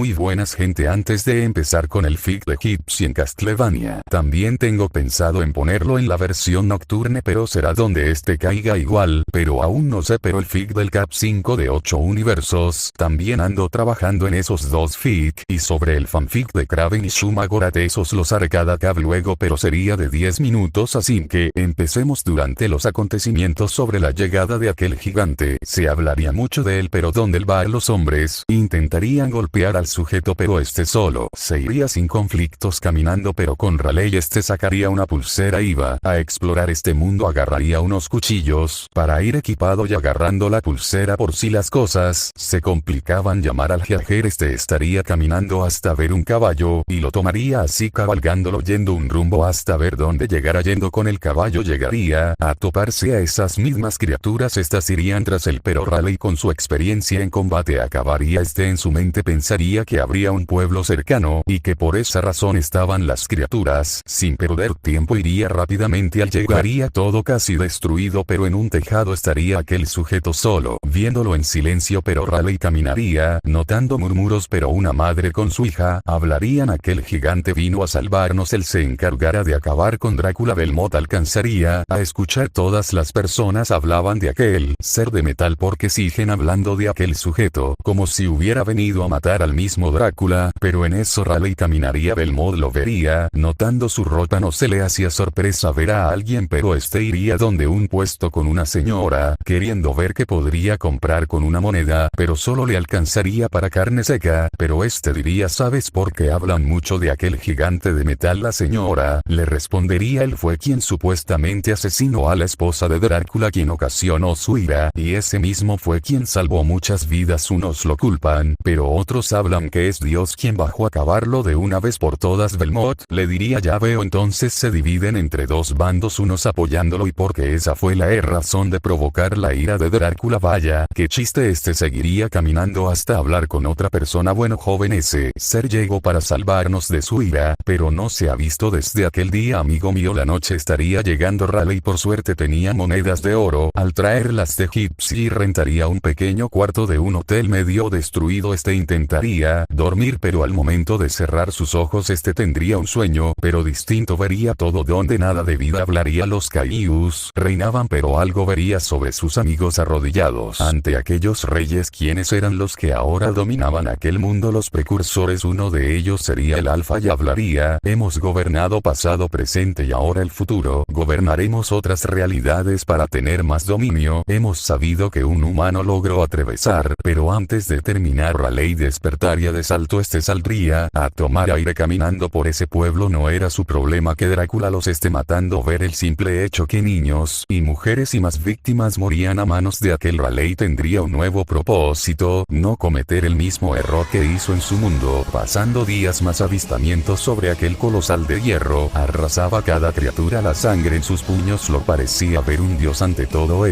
muy buenas gente. Antes de empezar con el fic de Gypsy en Castlevania, también tengo pensado en ponerlo en la versión nocturne, pero será donde este caiga igual, pero aún no sé. Pero el fic del Cap 5 de 8 universos, también ando trabajando en esos dos fic, y sobre el fanfic de Kraven y Shuma Gorath, esos los haré cada cap luego, pero sería de 10 minutos, así que empecemos. Durante los acontecimientos sobre la llegada de aquel gigante, se hablaría mucho de él, pero donde él va los hombres intentarían golpear al sujeto, pero este solo se iría sin conflictos caminando, pero con Raleigh este sacaría una pulsera, iba a explorar este mundo, agarraría unos cuchillos para ir equipado y agarrando la pulsera por si las cosas se complicaban, llamar al viajero, este estaría caminando hasta ver un caballo y lo tomaría así cabalgándolo yendo un rumbo hasta ver dónde llegara. Yendo con el caballo llegaría a toparse a esas mismas criaturas, estas irían tras él, pero Raleigh con su experiencia en combate acabaría en su mente, pensaría que habría un pueblo cercano y que por esa razón estaban las criaturas. Sin perder tiempo iría rápidamente, al llegaría todo casi destruido, pero en un tejado estaría aquel sujeto solo, viéndolo en silencio, pero Raleigh caminaría, notando murmuros, pero una madre con su hija hablarían. Aquel gigante vino a salvarnos, él se encargará de acabar con Drácula. Belmont alcanzaría a escuchar, todas las personas hablaban de aquel ser de metal porque siguen hablando de aquel sujeto, como si hubiera venido a matar al mismo Drácula, pero en eso Raleigh caminaría. Belmont lo vería, notando su ropa no se le hacía sorpresa ver a alguien, pero este iría donde un puesto con una señora, queriendo ver qué podría comprar con una moneda, pero solo le alcanzaría para carne seca, pero este diría: ¿sabes por qué hablan mucho de aquel gigante de metal? La señora le respondería: él fue quien supuestamente asesinó a la esposa de Drácula, quien ocasionó su ira, y ese mismo fue quien salvó muchas vidas. Unos lo culpan, pero otros hablan que es Dios quien bajó a acabarlo de una vez por todas. Belmont le diría: ya veo, entonces se dividen entre dos bandos, unos apoyándolo y porque esa fue la razón de provocar la ira de Drácula. Vaya, qué chiste. Este seguiría caminando hasta hablar con otra persona. Bueno joven, ese ser llegó para salvarnos de su ira, pero no se ha visto desde aquel día, amigo mío. La noche estaría llegando. Raleigh por suerte tenía monedas de oro, al traerlas de Gypsy rentaría un pequeño cuarto de un hotel medio destruido. Este intentaría dormir, pero al momento de cerrar sus ojos tendría un sueño, pero distinto. Vería todo donde nada de vida hablaría. Los Kaijus reinaban, pero algo vería sobre sus amigos arrodillados ante aquellos reyes, quienes eran los que ahora dominaban aquel mundo, los precursores. Uno de ellos sería el Alfa y hablaría: hemos gobernado pasado, presente y ahora el futuro, gobernaremos otras realidades para tener más dominio. Hemos sabido que un humano logró atravesar, pero antes de terminar Raleigh despertaría de salto. Saldría a tomar aire caminando por ese pueblo. No era su problema que Drácula los esté matando, ver el simple hecho que niños y mujeres y más víctimas morían a manos de aquel Raleigh tendría un nuevo propósito: no cometer el mismo error que hizo en su mundo. Pasando días más, avistamientos sobre aquel colosal de hierro, arrasaba cada criatura. La sangre en sus puños lo parecía ver un dios. Ante todo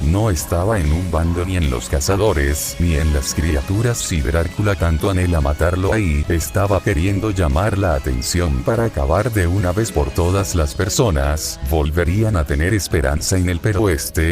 no estaba en un bando, ni en los cazadores, ni en las criaturas. Si Drácula tanto anhela matarlo, ahí estaba queriendo llamar la atención para acabar de una vez por todas. Las personas volverían a tener esperanza en él, pero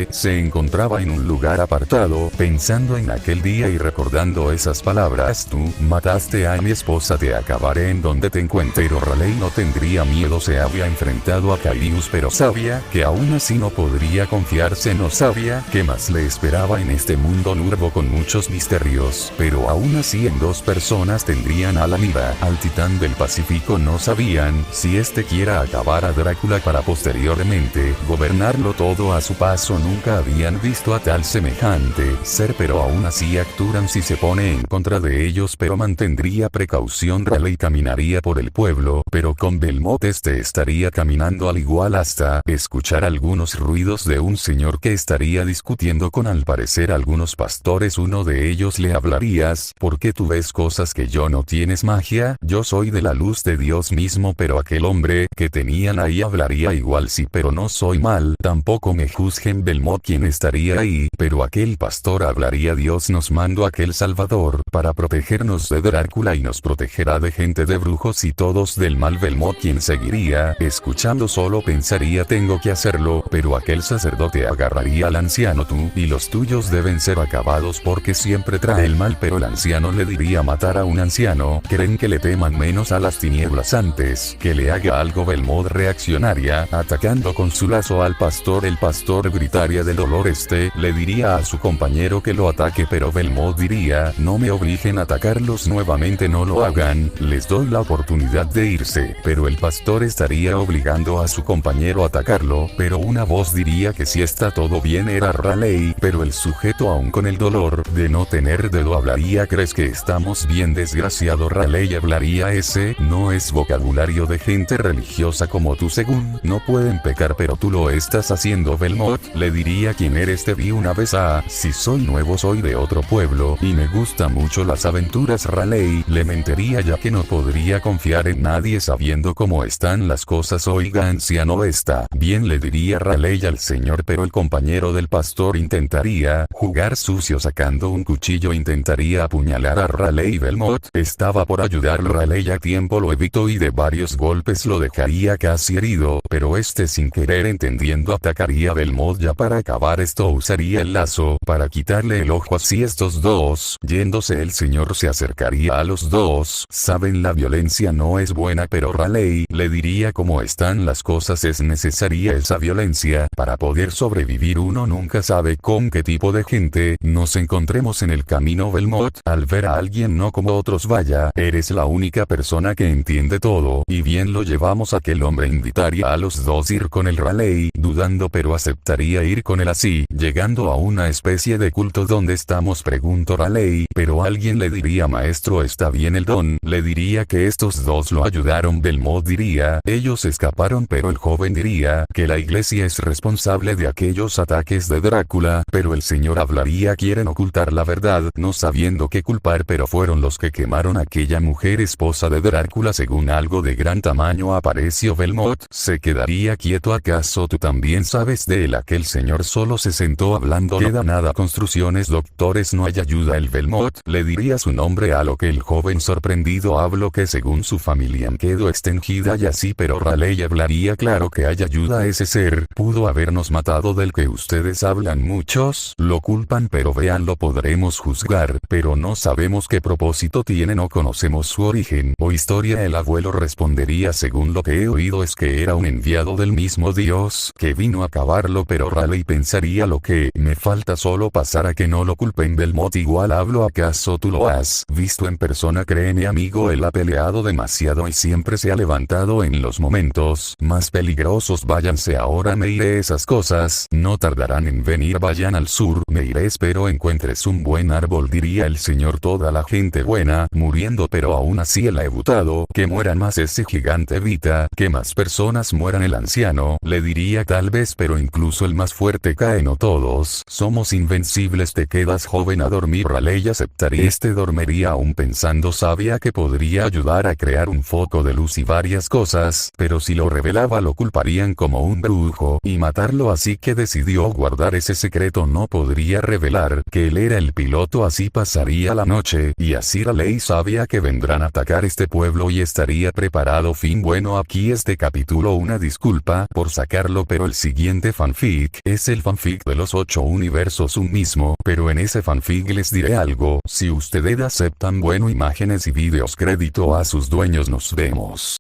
se encontraba en un lugar apartado, pensando en aquel día y recordando esas palabras: tú mataste a mi esposa, te acabaré en donde te encuentre. Pero Raleigh no tendría miedo, se había enfrentado a Kaijus, pero sabía que aún así no podría confiarse. No sabía qué más le esperaba en este mundo nuevo con muchos misterios, pero aún así en dos personas tendrían a la mira al titán del Pacífico. No sabían si quiera acabar a Drácula para posteriormente gobernarlo todo a su paso. Nunca habían visto a tal semejante ser, pero aún así actúan si se pone en contra de ellos, pero mantendría precaución. Raleigh caminaría por el pueblo, pero con Belmont estaría caminando al igual hasta escuchar algunos ruidos de un señor que estaría discutiendo con al parecer algunos pastores. Uno de ellos le hablarías: ¿por qué tú ves cosas que yo no? ¿Tienes magia? Yo soy de la luz de Dios mismo. Pero aquel hombre que tenían ahí hablaría igual: sí, pero no soy mal, tampoco me juzguen. Belmont, ¿quién estaría ahí? Pero aquel pastor hablaría: Dios nos mandó aquel Salvador para protegernos de Drácula y nos protegerá de gente, de brujos y todos del mal. Belmont, quien seguiría escuchando, solo pensaría: tengo que hacerlo. Pero aquel sacerdote agarraría al anciano: tú y los tuyos deben ser acabados porque siempre trae el mal. Pero el anciano le diría: matar a un anciano, creen que le teman menos a las tinieblas antes que le haga algo. Belmont reaccionaría, atacando con su lazo al pastor. El pastor gritaría de dolor. Le diría a su compañero que lo ataque, pero Belmont diría, no me obliguen a atacarlos nuevamente, no lo hagan, les doy la oportunidad de irse. Pero el pastor estaría obligando a su compañero a atacarlo, pero una voz diría que si está todo bien. Era Raleigh, pero el sujeto, aún con el dolor de no tener dedo, hablaría. ¿Crees que estamos bien, desgraciado? Raleigh hablaría. Ese no es vocabulario de gente religiosa como tú. Según no pueden pecar, pero tú lo estás haciendo. Belmont le diría, ¿quién eres? Te vi una vez. Si soy nuevo, soy de otro pueblo y me gustan mucho las aventuras. Raleigh le mentiría, ya que no podría confiar en nadie sabiendo cómo están las cosas. Oiga, anciano, está bien, le diría Raleigh al señor, pero el compañero del pastor intentaría jugar sucio sacando un cuchillo. Intentaría apuñalar a Raleigh. Belmont estaba por ayudar. Raleigh a tiempo lo evitó y de varios golpes lo dejaría casi herido, pero sin querer entendiendo atacaría a Belmont. Ya para acabar esto usaría el lazo para quitarle el ojo. Así estos dos, yéndose, el señor se acercaría a los dos. Saben, la violencia no es buena, pero Raleigh le diría, cómo están las cosas, es necesaria esa violencia para poder sobrevivir. Uno nunca sabe con qué tipo de gente nos encontremos en el camino. Belmont, al ver a alguien no como otros, vaya, eres la única persona que entiende todo, y bien lo llevamos. Aquel hombre invitaría a los dos ir con el Raleigh, dudando, pero aceptaría ir con él. Así, llegando a una especie de culto. ¿Dónde estamos?, preguntó Raleigh, pero alguien le diría, maestro, está bien. El don le diría que estos dos lo ayudaron. Belmont diría, ellos escaparon, pero el joven diría que la iglesia es responsable de aquellos ataques de Drácula, pero el señor hablaría, quieren ocultar la verdad, no sabiendo qué culpar, pero fueron los que quemaron a aquella mujer, esposa de Drácula, según algo de gran tamaño apareció. Belmont se quedaría quieto. ¿Acaso tú también sabes de él? Aquel señor solo se sentó hablando. No queda nada. Construcciones, doctores, no hay ayuda. El Belmont le diría su nombre, a lo que el joven sorprendido habló que según su familia quedó extinguida y así, pero Raleigh hablaría, claro que hay ayuda. Ese ser pudo habernos matado, del que ustedes hablan. Muchos lo culpan, pero vean, lo podremos juzgar, pero no sabemos qué propósito tiene, no conocemos su origen o historia. El abuelo respondería, según lo que he oído es que era un enviado del mismo Dios que vino a acabarlo, pero Raleigh pensaría, lo que me falta solo pasar a que no lo culpen. Belmont, igual hablo, ¿acaso tú lo has visto en persona? Créeme, amigo, él ha peleado demasiado y siempre se ha levantado en los momentos más peligrosos. Váyanse ahora, me iré. Esas cosas no tardarán en venir. Vayan al sur. Me iré, espero encuentres un buen árbol, diría el señor. Toda la gente buena muriendo, pero aún así él ha evitado que mueran más. Ese gigante evita que más personas mueran. El anciano le diría, tal vez, pero incluso el más fuerte cae. No todos somos invencibles. Te quedas joven a dormir. Raleigh aceptaría. Dormiría aún pensando. Sabía que podría ayudar a crear un foco de luz y varias cosas, pero si lo revelaba lo culparían como un brujo y matarlo, así que decidió guardar ese secreto. No podría revelar que él era el piloto. Así pasaría la noche, y así Raleigh sabía que vendrán a atacar este pueblo y estaría preparado. Fin. Bueno, aquí capítulo. Una disculpa por sacarlo, pero el siguiente fanfic es el fanfic de los 8 universos, un mismo, pero en ese fanfic les diré algo. Si ustedes aceptan, bueno, imágenes y vídeos, crédito a sus dueños. Nos vemos.